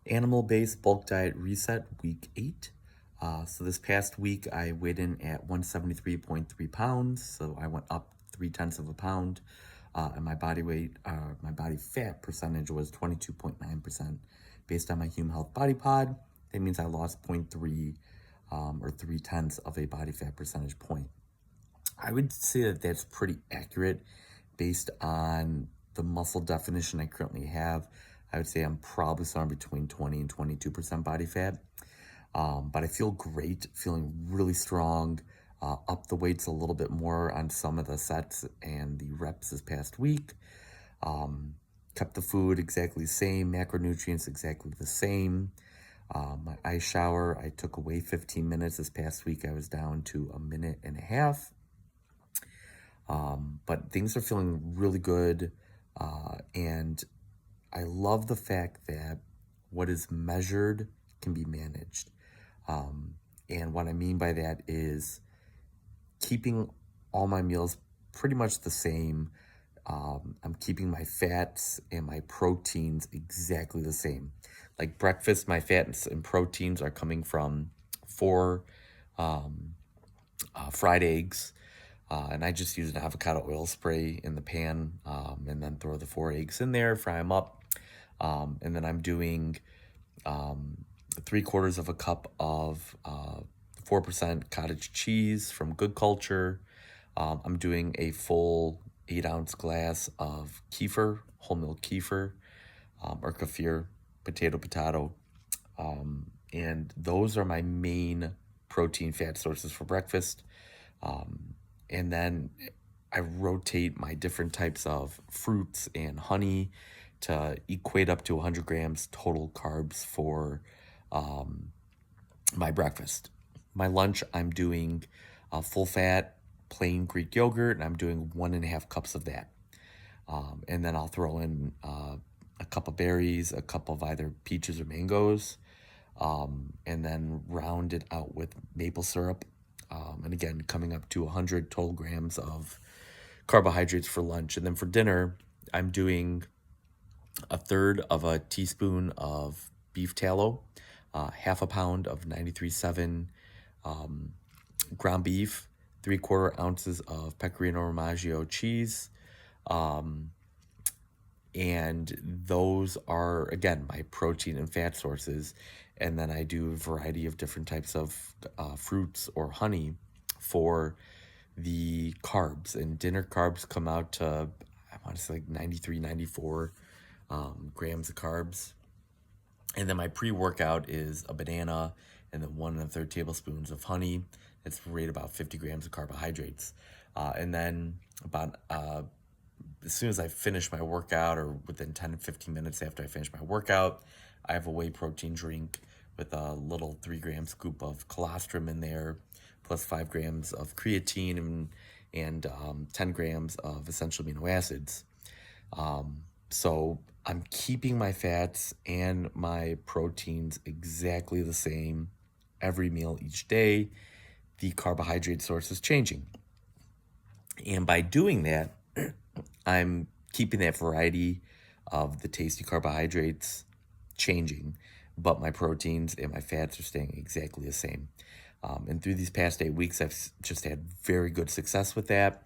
Animal-based bulk diet reset week 8. So this past week I weighed in at 173.3 pounds. So I went up 3/10 of a pound. And my body weight, my body fat percentage was 22.9%. Based on my Hume Health Body Pod, that means I lost 0.3 or 3/10 of a body fat percentage point. I would say that that's pretty accurate based on the muscle definition I currently have. I would say I'm probably somewhere between 20 and 22% body fat. But I feel great, feeling really strong. Up the weights a little bit more on some of the sets and the reps this past week. Kept the food exactly the same, macronutrients exactly the same. My ice shower, I took away 15 minutes. This past week, I was down to a minute and a half. But things are feeling really good. And I love the fact that what is measured can be managed. And what I mean by that is keeping all my meals pretty much the same. I'm keeping my fats and my proteins exactly the same. Like breakfast, my fats and proteins are coming from 4 fried eggs. And I just use an avocado oil spray in the pan and then throw the 4 eggs in there, fry them up. And then I'm doing 3/4 of a cup of 4% cottage cheese from Good Culture. I'm doing a full 8-ounce glass of kefir, whole milk kefir, or kefir, potato. And those are my main protein fat sources for breakfast. And then I rotate my different types of fruits and honey to equate up to 100 grams total carbs for my breakfast. My lunch, I'm doing full fat, plain Greek yogurt, and I'm doing 1.5 cups of that. And then I'll throw in a cup of berries, a cup of either peaches or mangoes, and then round it out with maple syrup. And again, coming up to 100 total grams of carbohydrates for lunch. And then for dinner, I'm doing 1/3 of a teaspoon of beef tallow, 1/2 pound of 93.7 ground beef, 3/4 ounces of Pecorino Formaggio cheese. And those are, again, my protein and fat sources. And then I do a variety of different types of fruits or honey for the carbs. And dinner carbs come out to, I want to say like 93, 94 grams of carbs. And then my pre-workout is a banana and then 1 1/3 tablespoons of honey. It's right about 50 grams of carbohydrates. And then about as soon as I finish my workout or within 10 to 15 minutes after I finish my workout, I have a whey protein drink with a little 3-gram scoop of colostrum in there, plus 5 grams of creatine and 10 grams of essential amino acids. So I'm keeping my fats and my proteins exactly the same every meal each day. The carbohydrate source is changing. And by doing that, I'm keeping that variety of the tasty carbohydrates changing, but my proteins and my fats are staying exactly the same. And through these past 8 weeks, I've just had very good success with that.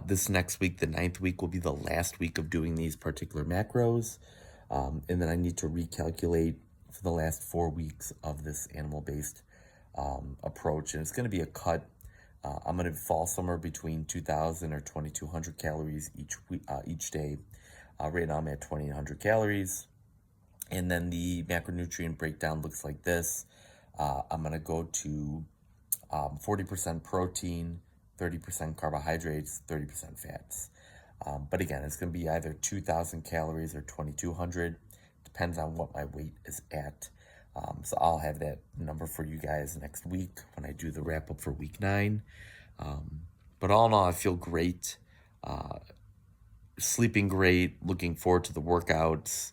This next week, the 9th week, will be the last week of doing these particular macros. And then I need to recalculate for the last 4 weeks of this animal-based approach. And it's going to be a cut. I'm going to fall somewhere between 2,000 or 2,200 calories each day. Right now I'm at 2,800 calories. And then the macronutrient breakdown looks like this. I'm going to go to 40% protein, 30% carbohydrates, 30% fats. But again, it's going to be either 2,000 calories or 2,200. Depends on what my weight is at. So I'll have that number for you guys next week when I do the wrap up for week 9. But all in all, I feel great, sleeping great, looking forward to the workouts,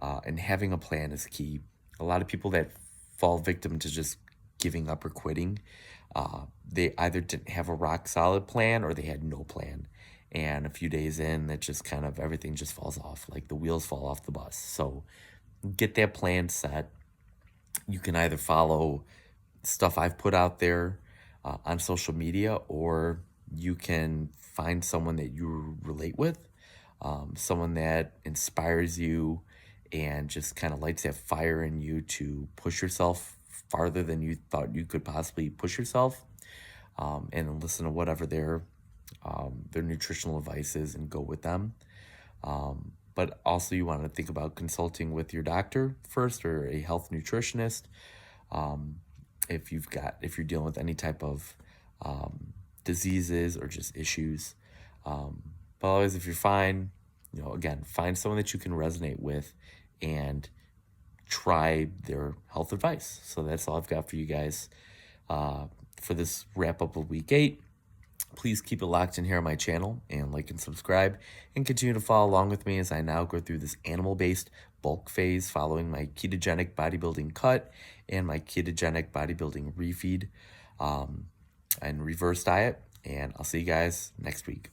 and having a plan is key. A lot of people that fall victim to just giving up or quitting, they either didn't have a rock solid plan or they had no plan. And a few days in, it just kind of, everything just falls off, like the wheels fall off the bus. So get that plan set. You can either follow stuff I've put out there on social media, or you can find someone that you relate with, someone that inspires you and just kind of lights that fire in you to push yourself farther than you thought you could possibly push yourself, and listen to whatever their nutritional advice is and go with them. But also, you want to think about consulting with your doctor first, or a health nutritionist, if you're dealing with any type of diseases or just issues. But always, if you're fine, again, find someone that you can resonate with and try their health advice. So that's all I've got for you guys for this wrap up of week 8. Please keep it locked in here on my channel and like and subscribe, and continue to follow along with me as I now go through this animal-based bulk phase following my ketogenic bodybuilding cut and my ketogenic bodybuilding refeed and reverse diet. And I'll see you guys next week.